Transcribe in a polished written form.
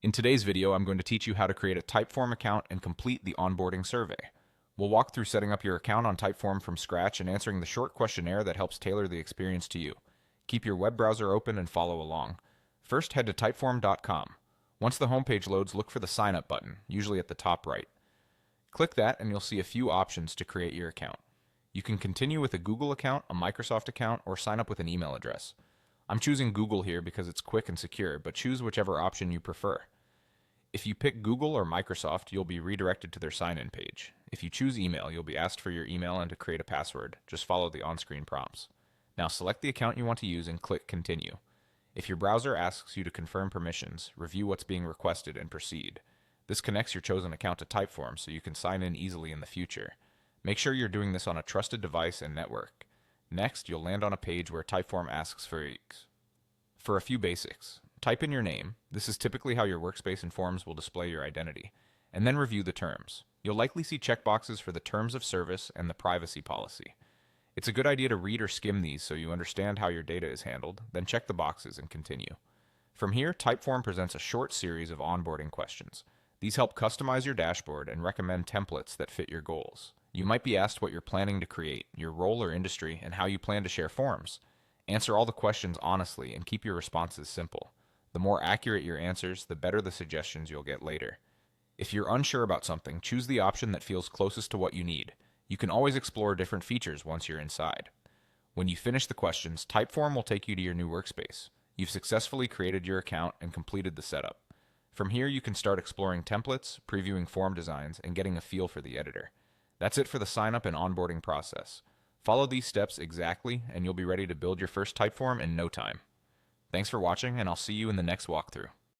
In today's video, I'm going to teach you how to create a Typeform account and complete the onboarding survey. We'll walk through setting up your account on Typeform from scratch and answering the short questionnaire that helps tailor the experience to you. Keep your web browser open and follow along. First, head to typeform.com. Once the homepage loads, look for the Sign Up button, usually at the top right. Click that and you'll see a few options to create your account. You can continue with a Google account, a Microsoft account, or sign up with an email address. I'm choosing Google here because it's quick and secure, but choose whichever option you prefer. If you pick Google or Microsoft, you'll be redirected to their sign-in page. If you choose email, you'll be asked for your email and to create a password. Just follow the on-screen prompts. Now select the account you want to use and click Continue. If your browser asks you to confirm permissions, review what's being requested and proceed. This connects your chosen account to Typeform so you can sign in easily in the future. Make sure you're doing this on a trusted device and network. Next, you'll land on a page where Typeform asks for a few basics. Type in your name. This is typically how your workspace and forms will display your identity. And then review the terms. You'll likely see checkboxes for the terms of service and the privacy policy. It's a good idea to read or skim these so you understand how your data is handled, then check the boxes and continue. From here, Typeform presents a short series of onboarding questions. These help customize your dashboard and recommend templates that fit your goals. You might be asked what you're planning to create, your role or industry, and how you plan to share forms. Answer all the questions honestly and keep your responses simple. The more accurate your answers, the better the suggestions you'll get later. If you're unsure about something, choose the option that feels closest to what you need. You can always explore different features once you're inside. When you finish the questions, Typeform will take you to your new workspace. You've successfully created your account and completed the setup. From here, you can start exploring templates, previewing form designs, and getting a feel for the editor. That's it for the sign-up and onboarding process. Follow these steps exactly, and you'll be ready to build your first Typeform in no time. Thanks for watching, and I'll see you in the next walkthrough.